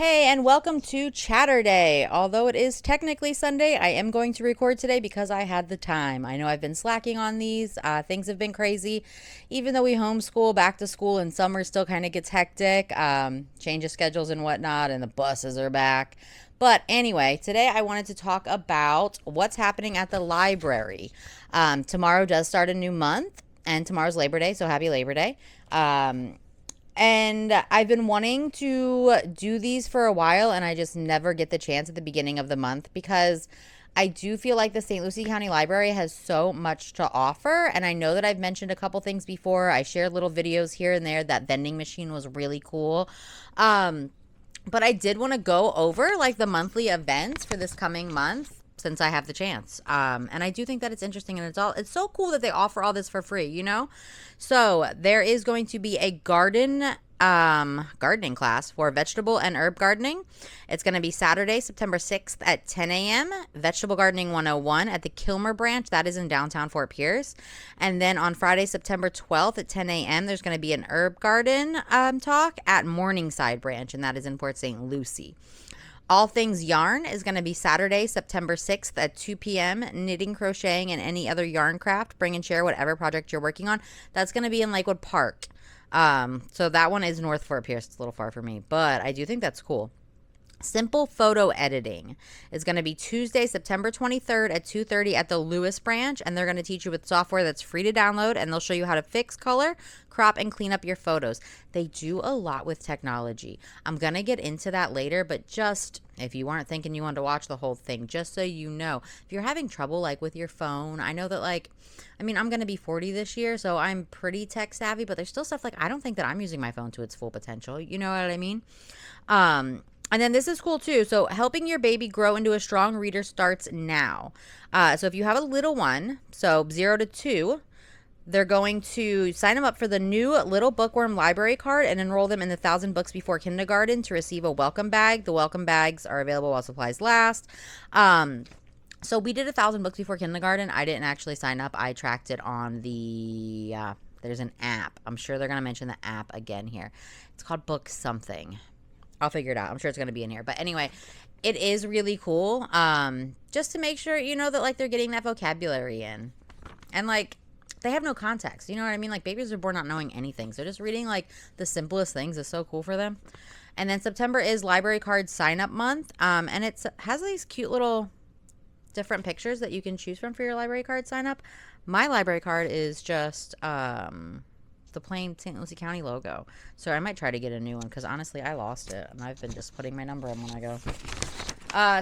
Hey, and welcome to Chatterday. Although it is technically Sunday, I am going to record today because I had the time. I know I've been slacking on these. Things have been crazy. Even though we homeschool, back to school, and summer still kind of gets hectic, change of schedules and whatnot, and the buses are back. But anyway, today I wanted to talk about what's happening at the library. Tomorrow does start a new month, and tomorrow's Labor Day, so happy Labor Day. And I've been wanting to do these for a while, and I just never get the chance at the beginning of the month because I do feel like the St. Lucie County Library has so much to offer. And I know that I've mentioned a couple things before. I shared little videos here and there. That vending machine was really cool. But I did want to go over like the monthly events for this coming month since I have the chance. And I do think that it's interesting, and it's so cool that they offer all this for free, you know? So there is going to be a gardening class for vegetable and herb gardening. It's going to be Saturday, September 6th at 10 a.m. Vegetable Gardening 101 at the Kilmer branch. That is in downtown Fort Pierce. And then on Friday, September 12th at 10 a.m., there's going to be an herb garden talk at Morningside branch, and that is in Port St. Lucie. All Things Yarn is going to be Saturday, September 6th at 2 p.m. Knitting, crocheting, and any other yarn craft. Bring and share whatever project you're working on. That's going to be in Lakewood Park. So that one is North Fort Pierce. It's a little far for me, but I do think that's cool. Simple Photo Editing is going to be Tuesday, September 23rd at 2:30 at the Lewis branch, and they're going to teach you with software that's free to download, and they'll show you how to fix, color, crop, and clean up your photos. They do a lot with technology. I'm going to get into that later, but just if you weren't thinking you wanted to watch the whole thing, just so you know, if you're having trouble like with your phone, I know that I'm going to be 40 this year, so I'm pretty tech savvy, but there's still stuff like I don't think that I'm using my phone to its full potential. You know what I mean? And then this is cool too. So helping your baby grow into a strong reader starts now. So if you have a little one, so 0 to 2, they're going to sign them up for the new Little Bookworm library card and enroll them in the 1,000 Books Before Kindergarten to receive a welcome bag. The welcome bags are available while supplies last. So we did 1,000 Books Before Kindergarten. I didn't actually sign up. I tracked it on there's an app. I'm sure they're going to mention the app again here. It's called Book Something. I'll figure it out. I'm sure it's going to be in here. But anyway, it is really cool. Just to make sure, you know, that like they're getting that vocabulary in. And like they have no context. You know what I mean? Like babies are born not knowing anything. So just reading like the simplest things is so cool for them. And then September is library card sign up month. And it has these cute little different pictures that you can choose from for your library card sign up. My library card is just the plain St. Lucie County logo. So I might try to get a new one because honestly I lost it and I've been just putting my number in when I go.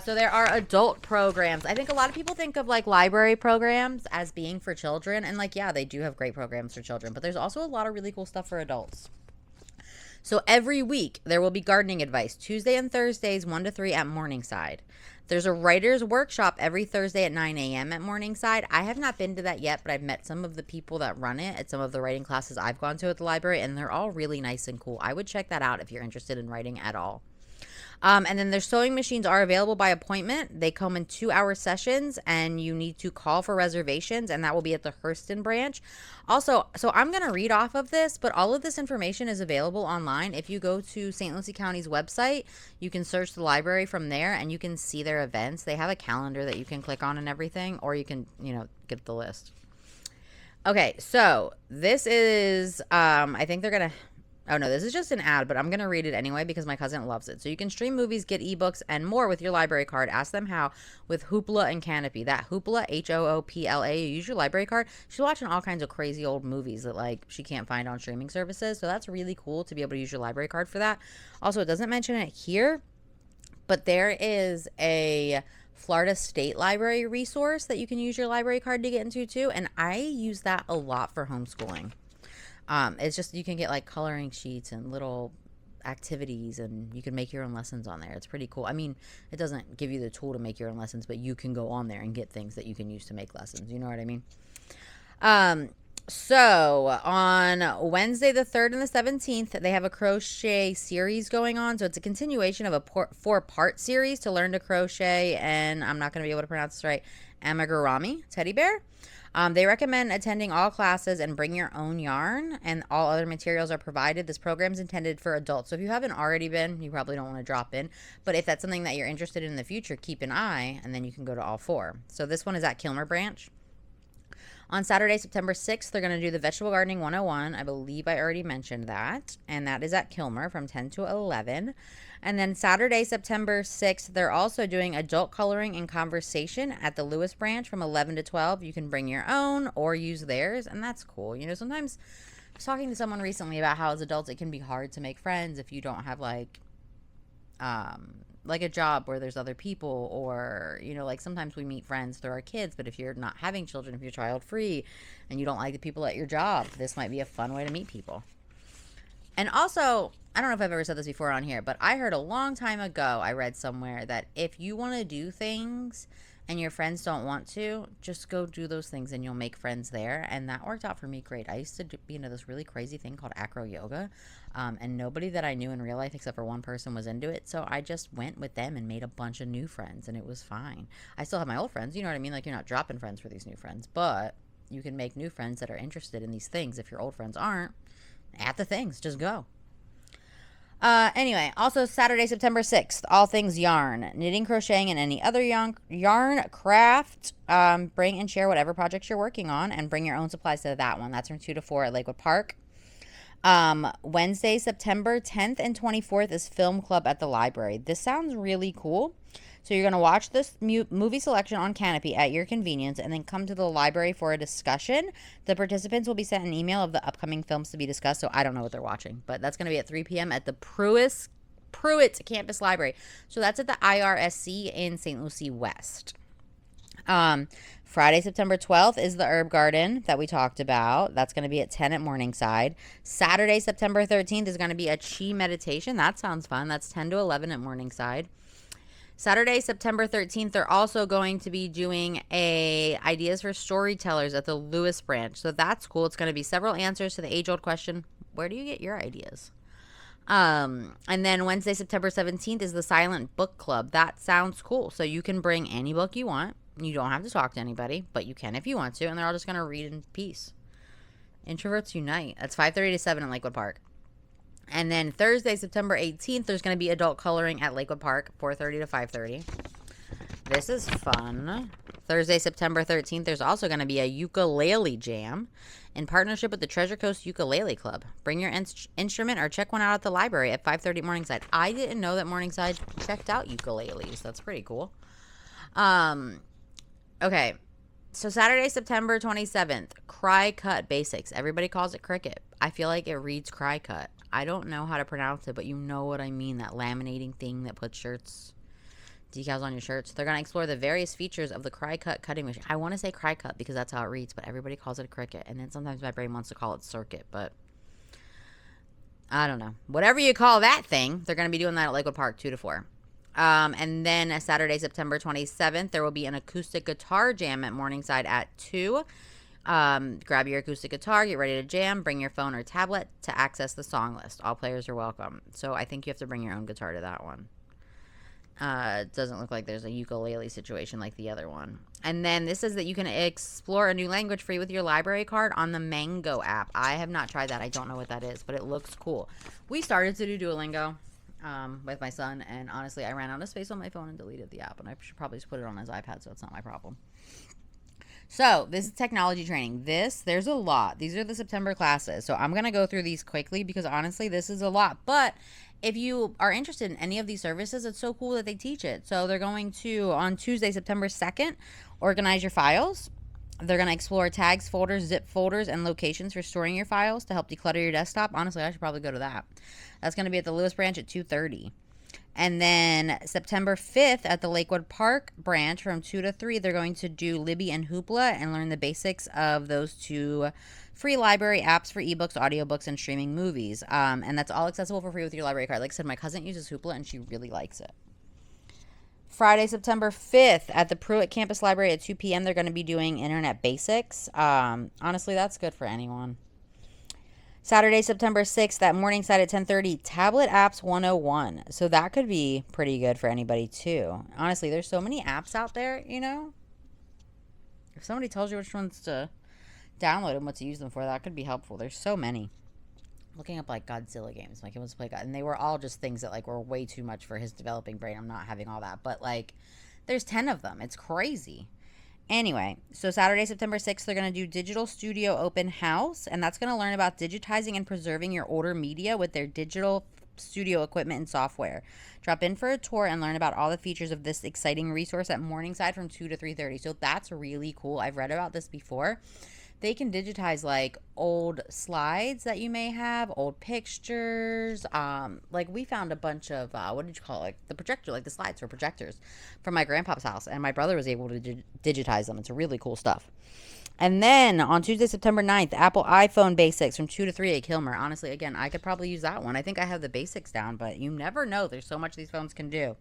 So there are adult programs. I think a lot of people think of like library programs as being for children, and like yeah, they do have great programs for children, but there's also a lot of really cool stuff for adults. So every week there will be gardening advice Tuesday and Thursdays 1 to 3 at Morningside. There's a writer's workshop every Thursday at 9 a.m. at Morningside. I have not been to that yet, but I've met some of the people that run it at some of the writing classes I've gone to at the library, and they're all really nice and cool. I would check that out if you're interested in writing at all. And then their sewing machines are available by appointment. They come in 2-hour sessions, and you need to call for reservations, and that will be at the Hurston branch. Also, so I'm going to read off of this, but all of this information is available online. If you go to St. Lucie County's website, you can search the library from there, and you can see their events. They have a calendar that you can click on and everything, or you can, get the list. Okay, so this is, I think they're going to... Oh, no, this is just an ad, but I'm going to read it anyway because my cousin loves it. So you can stream movies, get ebooks, and more with your library card. Ask them how with Hoopla and Canopy. That Hoopla, Hoopla, you use your library card. She's watching all kinds of crazy old movies that, like, she can't find on streaming services. So that's really cool to be able to use your library card for that. Also, it doesn't mention it here, but there is a Florida State Library resource that you can use your library card to get into, too. And I use that a lot for homeschooling. It's just you can get like coloring sheets and little activities, and you can make your own lessons on there. It's pretty cool. I mean, it doesn't give you the tool to make your own lessons, but you can go on there and get things that you can use to make lessons. You know what I mean? So on Wednesday, the 3rd and the 17th, they have a crochet series going on. So it's a continuation of a 4-part series to learn to crochet. And I'm not going to be able to pronounce this right. Amigurumi teddy bear. They recommend attending all classes and bring your own yarn, and all other materials are provided. This program is intended for adults. So if you haven't already been, you probably don't want to drop in. But if that's something that you're interested in the future, keep an eye, and then you can go to all 4. So this one is at Kilmer Branch. On Saturday, September 6th, they're going to do the Vegetable Gardening 101. I believe I already mentioned that. And that is at Kilmer from 10 to 11. And then Saturday, September 6th, they're also doing Adult Coloring and Conversation at the Lewis Branch from 11 to 12. You can bring your own or use theirs, and that's cool. You know, sometimes I was talking to someone recently about how as adults it can be hard to make friends if you don't have like a job where there's other people, or you know, like sometimes we meet friends through our kids, but if you're not having children, if you're child free and you don't like the people at your job, this might be a fun way to meet people. And also, I don't know if I've ever said this before on here, but I heard a long time ago, I read somewhere that if you want to do things and your friends don't want to, just go do those things and you'll make friends there. And that worked out for me great. I used to be into this really crazy thing called acro yoga, and nobody that I knew in real life except for one person was into it. So I just went with them and made a bunch of new friends, and it was fine. I still have my old friends, you know what I mean? Like, you're not dropping friends for these new friends, but you can make new friends that are interested in these things if your old friends aren't at the things. Just go. Anyway, also Saturday, September 6th, all things yarn, knitting, crocheting, and any other yarn craft. Bring and share whatever projects you're working on, and bring your own supplies to that one. That's from 2 to 4 at Lakewood Park. Wednesday, September 10th and 24th is film club at the library. This sounds really cool. So you're going to watch this movie selection on Canopy at your convenience, and then come to the library for a discussion. The participants will be sent an email of the upcoming films to be discussed. So I don't know what they're watching, but that's going to be at 3 p.m. at the Pruitt Campus Library. So that's at the IRSC in St. Lucie West. Friday, September 12th is the herb garden that we talked about. That's going to be at 10 at Morningside. Saturday, September 13th is going to be a chi meditation. That sounds fun. That's 10 to 11 at Morningside. Saturday, September 13th, they're also going to be doing a ideas for storytellers at the Lewis Branch. So that's cool. It's going to be several answers to the age-old question, where do you get your ideas? And then Wednesday, September 17th is the Silent Book Club. That sounds cool. So you can bring any book you want. You don't have to talk to anybody, but you can if you want to, and they're all just going to read in peace. Introverts unite. That's 5:30 to 7 in Lakewood Park. And then Thursday, September 18th, there's going to be adult coloring at Lakewood Park, 4:30 to 5:30. This is fun. Thursday, September 13th, there's also going to be a ukulele jam in partnership with the Treasure Coast Ukulele Club. Bring your instrument or check one out at the library at 5:30 Morningside. I didn't know that Morningside checked out ukuleles. That's pretty cool. Okay. So Saturday, September 27th, Cry Cut Basics. Everybody calls it Cricut. I feel like it reads Cry Cut. I don't know how to pronounce it, but you know what I mean. That laminating thing that puts decals on your shirts. They're going to explore the various features of the Cry Cut cutting machine. I want to say Cry Cut because that's how it reads, but everybody calls it a Cricut. And then sometimes my brain wants to call it Circuit, but I don't know. Whatever you call that thing, they're going to be doing that at Lakewood Park, 2 to 4. And then Saturday, September 27th, there will be an acoustic guitar jam at Morningside at 2. Grab your acoustic guitar, get ready to jam, bring your phone or tablet to access the song list. All players are welcome. So I think you have to bring your own guitar to that one. It doesn't look like there's a ukulele situation like the other one. And then this is that you can explore a new language free with your library card on the Mango app. I have not tried that. I don't know what that is, but it looks cool. We started to do Duolingo with my son, and honestly, I ran out of space on my phone and deleted the app, and I should probably just put it on his iPad, so it's not my problem. So this is technology training. There's a lot. These are the September classes. So I'm going to go through these quickly because honestly, this is a lot. But if you are interested in any of these services, it's so cool that they teach it. So they're going to, on Tuesday, September 2nd, organize your files. They're going to explore tags, folders, zip folders, and locations for storing your files to help declutter your desktop. Honestly, I should probably go to that. That's going to be at the Lewis Branch at 2:30. And then September 5th at the Lakewood Park branch from 2 to 3, they're going to do Libby and Hoopla and learn the basics of those two free library apps for ebooks, audiobooks, and streaming movies. And that's all accessible for free with your library card. Like I said, my cousin uses Hoopla and she really likes it. Friday, September 5th at the Pruitt Campus Library at 2 p.m. They're going to be doing internet basics. Honestly, that's good for anyone. Saturday, September 6th at Morningside at 10:30, Tablet Apps 101. So that could be pretty good for anybody too. Honestly, there's so many apps out there, you know. If somebody tells you which ones to download and what to use them for, that could be helpful. There's so many. Looking up like Godzilla games, my kid wants to play God, and they were all just things that like were way too much for his developing brain. I'm not having all that, but like there's 10 of them. It's crazy. Anyway, so Saturday, September 6th, they're going to do Digital Studio Open House, and that's going to learn about digitizing and preserving your older media with their digital studio equipment and software. Drop in for a tour and learn about all the features of this exciting resource at Morningside from 2 to 3:30. So that's really cool. I've read about this before. They can digitize like old slides that you may have, old pictures. Like we found a bunch of what did you call it? Like the projector, like the slides for projectors from my grandpa's house, and my brother was able to digitize them. It's really cool stuff. And then on Tuesday, September 9th, Apple iPhone Basics from 2 to 3 at Kilmer. Honestly, again, I could probably use that one. I think I have the basics down, but you never know. There's so much these phones can do.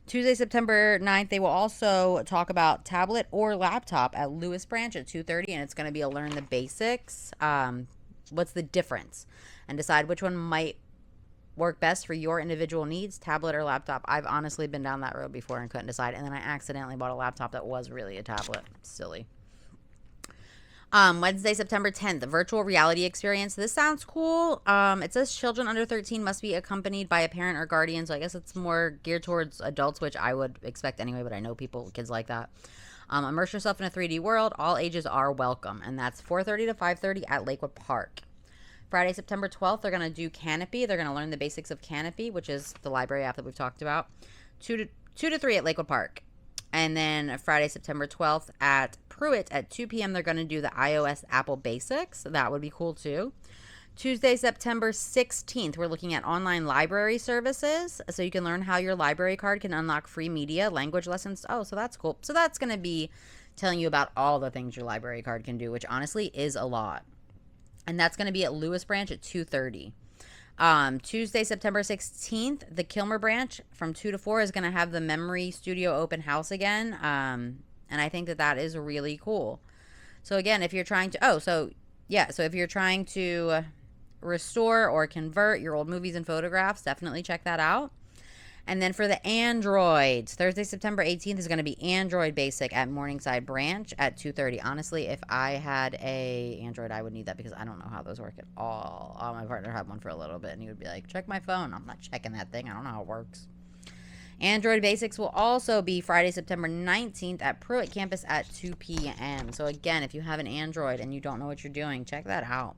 Tuesday, September 9th, they will also talk about tablet or laptop at Lewis Branch at 2:30, and it's going to be a learn the basics. What's the difference? And decide which one might work best for your individual needs, tablet or laptop. I've honestly been down that road before and couldn't decide, and then I accidentally bought a laptop that was really a tablet. Silly. Wednesday, September 10th, the virtual reality experience. This sounds cool. It says children under 13 must be accompanied by a parent or guardian. So I guess it's more geared towards adults, which I would expect anyway, but I know kids like that. Immerse yourself in a 3D world. All ages are welcome. And that's 4:30 to 5:30 at Lakewood Park. Friday, September 12th, they're going to do Canopy. They're going to learn the basics of Canopy, which is the library app that we've talked about. 2 to 3 at Lakewood Park. And then Friday, September 12th at Pruitt at 2 p.m. they're going to do the iOS Apple Basics. That would be cool too. Tuesday, September 16th, we're looking at online library services. So you can learn how your library card can unlock free media, language lessons. Oh, so that's cool. So that's going to be telling you about all the things your library card can do, which honestly is a lot. And that's going to be at Lewis Branch at 2:30. Tuesday, September 16th, the Kilmer Branch from 2 to 4 is going to have the Memory Studio open house again. And I think that is really cool. So again, if you're trying to, so if you're trying to restore or convert your old movies and photographs, definitely check that out. And then for the Androids, Thursday, September 18th is going to be Android Basic at Morningside Branch at 2:30. Honestly, if I had a Android, I would need that because I don't know how those work at all. My partner had one for a little bit, and he would be like, check my phone. I'm not checking that thing. I don't know how it works. Android Basics will also be Friday, September 19th at Pruitt Campus at 2 p.m. So again, if you have an Android and you don't know what you're doing, check that out.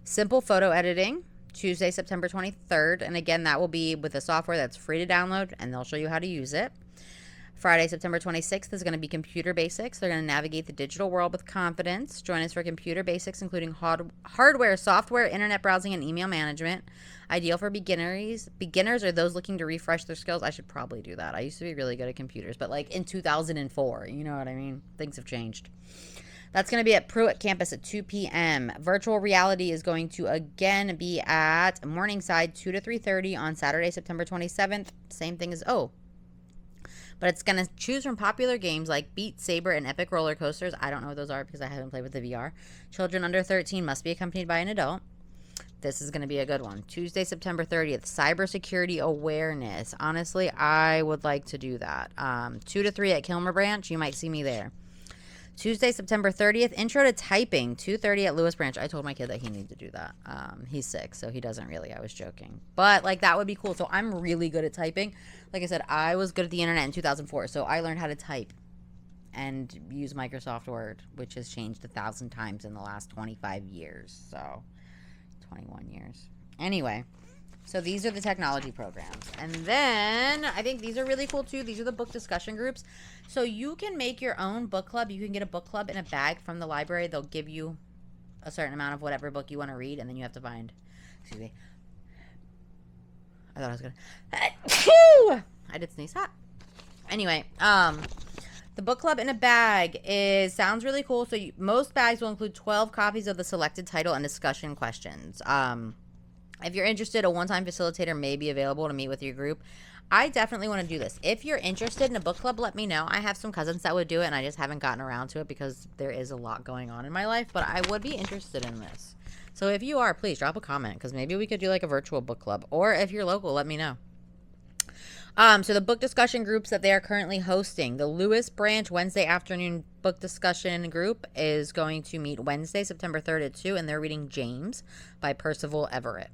Simple Photo Editing, Tuesday, September 23rd. And again, that will be with a software that's free to download, and they'll show you how to use it. Friday, September 26th is going to be Computer Basics. They're going to navigate the digital world with confidence. Join us for Computer Basics, including hardware, software, internet browsing, and email management. Ideal for beginners or those looking to refresh their skills. I should probably do that. I used to be really good at computers, but like in 2004, you know what I mean? Things have changed. That's going to be at Pruitt Campus at 2 p.m. Virtual reality is going to again be at Morningside 2 to 3:30 on Saturday, September 27th. Same thing as, but it's going to choose from popular games like Beat Saber and Epic Roller Coasters. I don't know what those are because I haven't played with the VR. Children under 13 must be accompanied by an adult. This is going to be a good one. Tuesday, September 30th, cybersecurity awareness. Honestly, I would like to do that. 2 to 3 at Kilmer Branch. You might see me there. Tuesday, September 30th, intro to typing, 2:30 at Lewis Branch. I told my kid that he needed to do that. He's 6, so he doesn't really. I was joking. But, like, that would be cool. So I'm really good at typing. Like I said, I was good at the internet in 2004, so I learned how to type and use Microsoft Word, which has changed 1,000 times in the last 25 years. So, 21 years. Anyway, so these are the technology programs. And then I think these are really cool, too. These are the book discussion groups. So you can make your own book club. You can get a book club in a bag from the library. They'll give you a certain amount of whatever book you want to read, and then you have to find, excuse me. I thought I was going to, I did sneeze. Anyway, the book club in a bag sounds really cool. So most bags will include 12 copies of the selected title and discussion questions. If you're interested, a one-time facilitator may be available to meet with your group. I definitely want to do this. If you're interested in a book club, let me know. I have some cousins that would do it, and I just haven't gotten around to it because there is a lot going on in my life, but I would be interested in this. So if you are, please drop a comment, because maybe we could do like a virtual book club. Or if you're local, let me know. So the book discussion groups that they are currently hosting, the Lewis Branch Wednesday afternoon book discussion group is going to meet Wednesday, September 3rd at 2, and they're reading James by Percival Everett.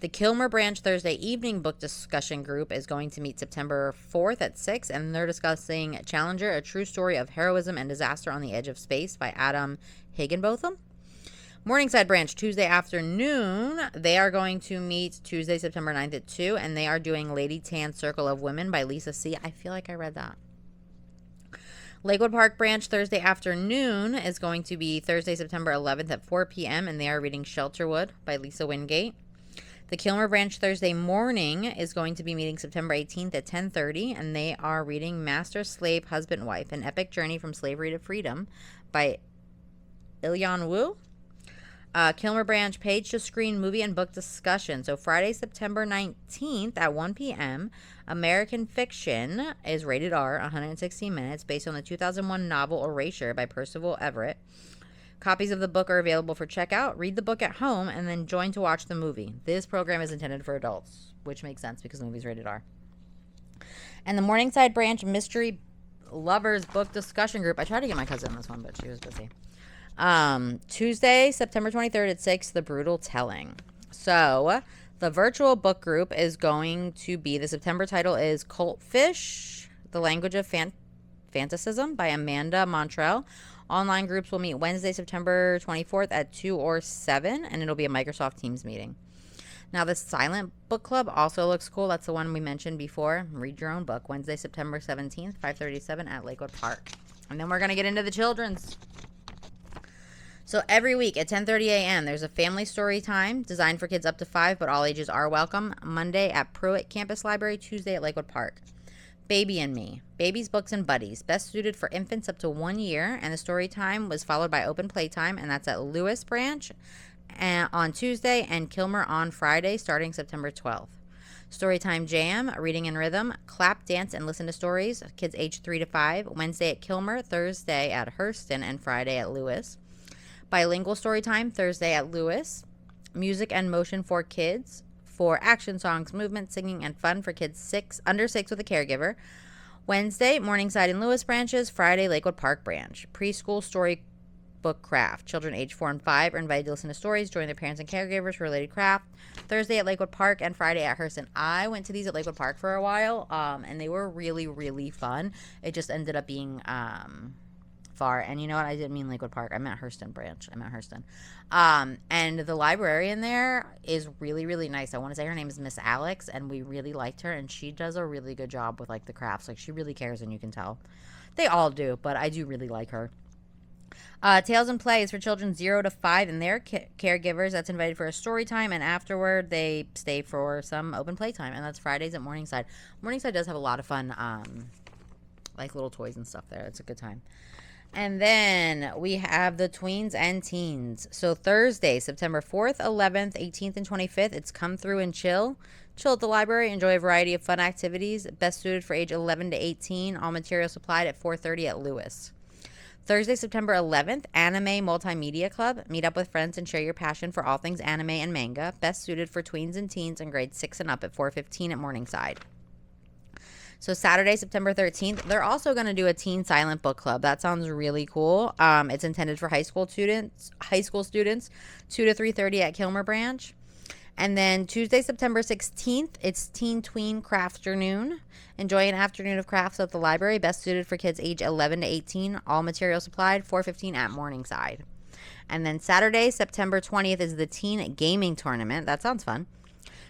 The Kilmer Branch Thursday evening book discussion group is going to meet September 4th at 6, and they're discussing Challenger, A True Story of Heroism and Disaster on the Edge of Space by Adam Higginbotham. Morningside Branch Tuesday afternoon, they are going to meet Tuesday, September 9th at 2, and they are doing Lady Tan Circle of Women by Lisa C. I feel like I read that. Lakewood Park Branch Thursday afternoon is going to be Thursday, September 11th at 4 p.m., and they are reading Shelterwood by Lisa Wingate. The Kilmer Branch Thursday morning is going to be meeting September 18th at 10:30, and they are reading Master, Slave, Husband, Wife, An Epic Journey from Slavery to Freedom by Ilyan Wu. Kilmer Branch Page to Screen Movie and Book Discussion. So Friday, September 19th at 1 p.m., American Fiction is rated R, 116 minutes, based on the 2001 novel Erasure by Percival Everett. Copies of the book are available for checkout. Read the book at home and then join to watch the movie. This program is intended for adults, which makes sense because the movie's rated R. And the Morningside Branch Mystery Lovers Book Discussion Group. I tried to get my cousin on this one, but she was busy. Tuesday, September 23rd at 6, The Brutal Telling. So the virtual book group is going to be, the September title is Cultfish, The Language of Fantasism by Amanda Montrell. Online groups will meet Wednesday, September 24th at 2 or 7, and it'll be a Microsoft Teams meeting. Now, the Silent Book Club also looks cool. That's the one we mentioned before. Read your own book. Wednesday, September 17th, 5:37 at Lakewood Park. And then we're going to get into the children's. So every week at 10:30 a.m., there's a family story time designed for kids up to 5, but all ages are welcome. Monday at Pruitt Campus Library, Tuesday at Lakewood Park. Baby and Me, Babies, Books, and Buddies, best suited for infants up to 1 year, and the story time was followed by open playtime, and that's at Lewis Branch on Tuesday and Kilmer on Friday, starting September 12th. Storytime Jam, Reading and Rhythm, Clap, Dance, and Listen to Stories, kids age 3 to 5, Wednesday at Kilmer, Thursday at Hurston, and Friday at Lewis. Bilingual Storytime, Thursday at Lewis. Music and Motion for Kids, for action songs, movement, singing, and fun for kids under 6 with a caregiver. Wednesday, Morningside and Lewis branches. Friday, Lakewood Park branch. Preschool storybook craft. Children age 4 and 5 are invited to listen to stories, join their parents and caregivers for related craft. Thursday at Lakewood Park and Friday at Hurston. I went to these at Lakewood Park for a while, and they were really, really fun. It just ended up being far. And you know what? I didn't mean Lakewood Park. I meant Hurston branch. I meant Hurston. And the librarian there is really, really nice. I want to say her name is Miss Alex, and we really liked her, and she does a really good job with like the crafts. Like, she really cares, and you can tell. They all do, but I do really like her. Tales and Play is for children 0 to 5 and their caregivers. That's invited for a story time, and afterward they stay for some open play time, and that's Fridays at Morningside. Morningside does have a lot of fun, like little toys and stuff there. It's a good time. And then we have the tweens and teens. So Thursday, September 4th, 11th, 18th, and 25th, it's Come Through and Chill. Chill at the library. Enjoy a variety of fun activities. Best suited for age 11 to 18. All material supplied at 4:30 at Lewis. Thursday, September 11th, Anime Multimedia Club. Meet up with friends and share your passion for all things anime and manga. Best suited for tweens and teens in grades 6 and up at 4:15 at Morningside. So Saturday, September 13th, they're also going to do a teen silent book club. That sounds really cool. It's intended for high school students, 2 to 3:30 at Kilmer Branch. And then Tuesday, September 16th, it's Teen Tween Crafternoon. Enjoy an afternoon of crafts at the library. Best suited for kids age 11 to 18. All material supplied, 4:15 at Morningside. And then Saturday, September 20th, is the Teen Gaming Tournament. That sounds fun.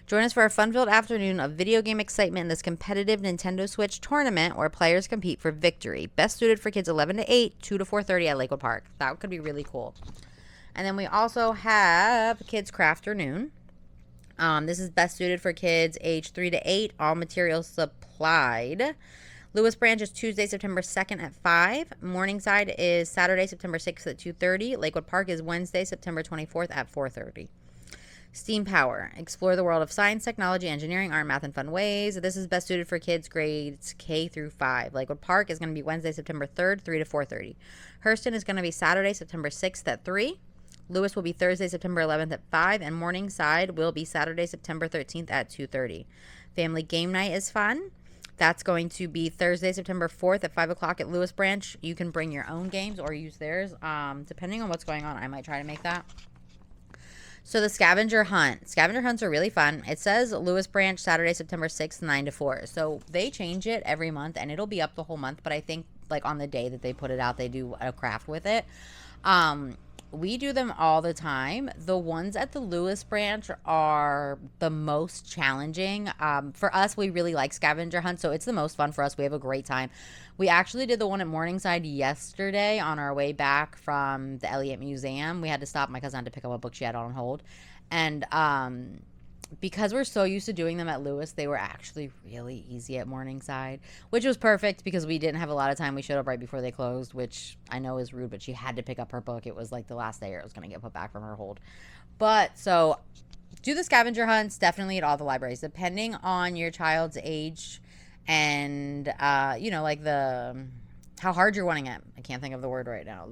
Join us for a fun-filled afternoon of video game excitement in this competitive Nintendo Switch tournament where players compete for victory. Best suited for kids 11 to 8, 2 to 4:30 at Lakewood Park. That could be really cool. And then we also have Kids Crafternoon. This is best suited for kids age 3 to 8, all materials supplied. Lewis Branch is Tuesday, September 2nd at 5. Morningside is Saturday, September 6th at 2:30. Lakewood Park is Wednesday, September 24th at 4:30. STEAM Power. Explore the world of science, technology, engineering, art, math, and fun ways. This is best suited for kids grades K through 5. Lakewood Park is going to be Wednesday, September 3rd, 3 to 4:30. Hurston is going to be Saturday, September 6th at 3. Lewis will be Thursday, September 11th at 5. And Morningside will be Saturday, September 13th at 2:30. Family game night is fun. That's going to be Thursday, September 4th at 5 o'clock at Lewis Branch. You can bring your own games or use theirs. Depending on what's going on, I might try to make that. So the scavenger hunt. Scavenger hunts are really fun. It says Lewis Branch, Saturday, September 6th, 9 to 4. So they change it every month, and it'll be up the whole month. But I think, like, on the day that they put it out, they do a craft with it. We do them all the time. The ones at the Lewis Branch are the most challenging. For us, we really like scavenger hunts, so it's the most fun for us. We have a great time. We actually did the one at Morningside yesterday on our way back from the Elliott Museum. We had to stop. My cousin had to pick up a book she had on hold. And because we're so used to doing them at Lewis, they were actually really easy at Morningside, which was perfect because we didn't have a lot of time. We showed up right before they closed, which I know is rude, but she had to pick up her book. It was like the last day or it was going to get put back from her hold. But so do the scavenger hunts definitely at all the libraries, depending on your child's age and, like how hard you're wanting it. I can't think of the word right now.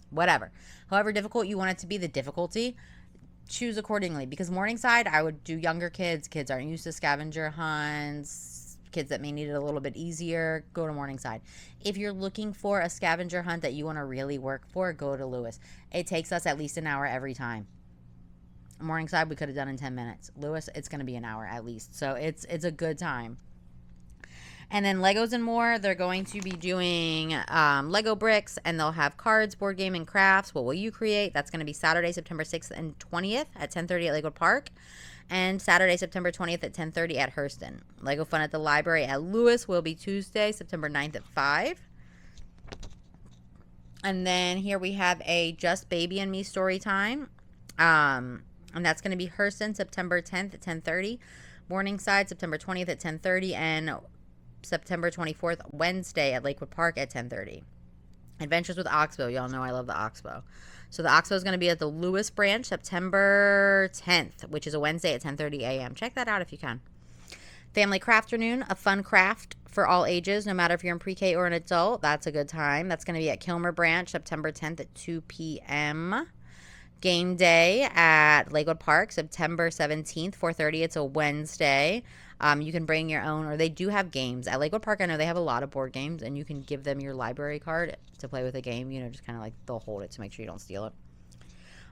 Whatever. However difficult you want it to be, the difficulty, choose accordingly, because Morningside, I would do younger kids aren't used to scavenger hunts, kids that may need it a little bit easier, go to Morningside. If you're looking for a scavenger hunt that you want to really work for, go to Lewis. It takes us at least an hour every time. Morningside we could have done in 10 minutes. Lewis, it's going to be an hour at least, so it's a good time. And then Legos and more, they're going to be doing Lego bricks, and they'll have cards, board game, and crafts. What will you create? That's going to be Saturday, September 6th and 20th at 10:30 at Lakewood Park, and Saturday, September 20th at 10:30 at Hurston. Lego Fun at the Library at Lewis will be Tuesday, September 9th at 5. And then here we have a Just Baby and Me story time. And that's going to be Hurston, September 10th at 10:30. Morningside, September 20th at 10:30. And September 24th, Wednesday at Lakewood Park at 10:30. Adventures with Oxbow. Y'all know I love the Oxbow. So the Oxbow is going to be at the Lewis Branch September 10th, which is a Wednesday at 10:30 a.m. Check that out if you can. Family Crafternoon, a fun craft for all ages, no matter if you're in pre-K or an adult. That's a good time. That's going to be at Kilmer Branch September 10th at 2 p.m. Game Day at Lakewood Park September 17th, 4:30. It's a Wednesday. You can bring your own, or they do have games. At Lakewood Park, I know they have a lot of board games, and you can give them your library card to play with a game. Just kind of like they'll hold it to make sure you don't steal it.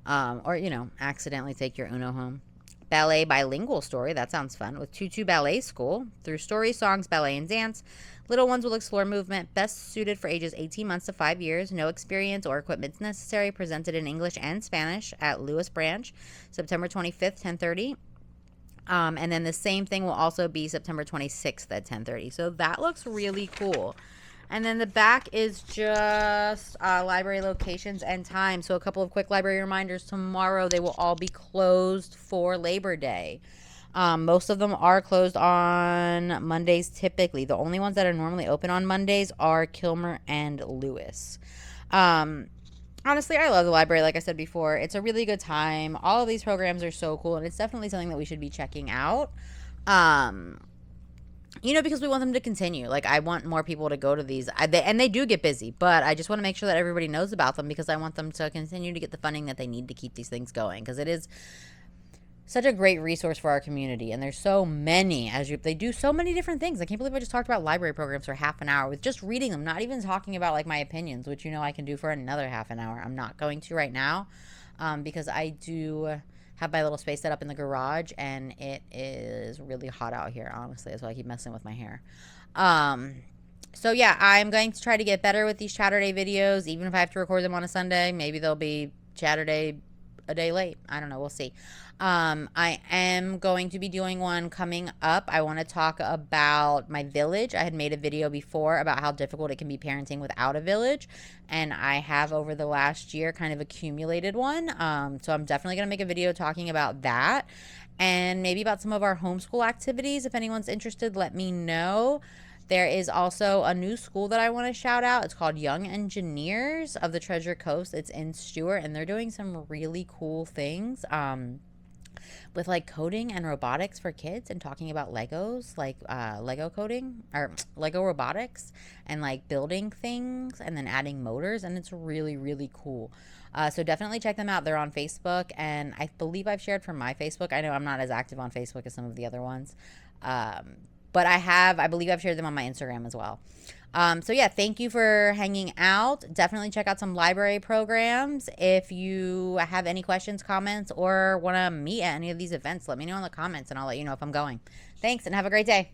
Or, accidentally take your Uno home. Ballet Bilingual Story. That sounds fun. With Tutu Ballet School. Through story, songs, ballet, and dance, little ones will explore movement. Best suited for ages 18 months to 5 years. No experience or equipment necessary. Presented in English and Spanish at Lewis Branch, September 25th, 10:30. And then the same thing will also be September 26th at 10:30. So that looks really cool. And then the back is just library locations and time. So a couple of quick library reminders. Tomorrow they will all be closed for Labor Day. Most of them are closed on Mondays typically. The only ones that are normally open on Mondays are Kilmer and Lewis. Honestly, I love the library. Like I said before, it's a really good time. All of these programs are so cool, and it's definitely something that we should be checking out. Because we want them to continue. Like, I want more people to go to these. And they do get busy, but I just want to make sure that everybody knows about them because I want them to continue to get the funding that they need to keep these things going, because it is such a great resource for our community, and there's so many. They do so many different things. I can't believe I just talked about library programs for half an hour with just reading them, not even talking about like my opinions, which I can do for another half an hour. I'm not going to right now, because I do have my little space set up in the garage, and it is really hot out here. Honestly, that's why I keep messing with my hair. So yeah, I'm going to try to get better with these Chatterday videos, even if I have to record them on a Sunday. Maybe they'll be Chatterday a day late. I don't know. We'll see. I am going to be doing one coming up. I want to talk about my village. I had made a video before about how difficult it can be parenting without a village, and I have over the last year kind of accumulated one. So I'm definitely going to make a video talking about that, and maybe about some of our homeschool activities. If anyone's interested, let me know. There is also a new school that I want to shout out. It's called Young Engineers of the Treasure Coast. It's in Stewart, and they're doing some really cool things. With like coding and robotics for kids and talking about Legos, like Lego coding or Lego robotics and like building things and then adding motors. And it's really, really cool. So definitely check them out. They're on Facebook. And I believe I've shared from my Facebook. I know I'm not as active on Facebook as some of the other ones. But I believe I've shared them on my Instagram as well. So yeah, thank you for hanging out. Definitely check out some library programs. If you have any questions, comments, or want to meet at any of these events, let me know in the comments and I'll let you know if I'm going. Thanks and have a great day.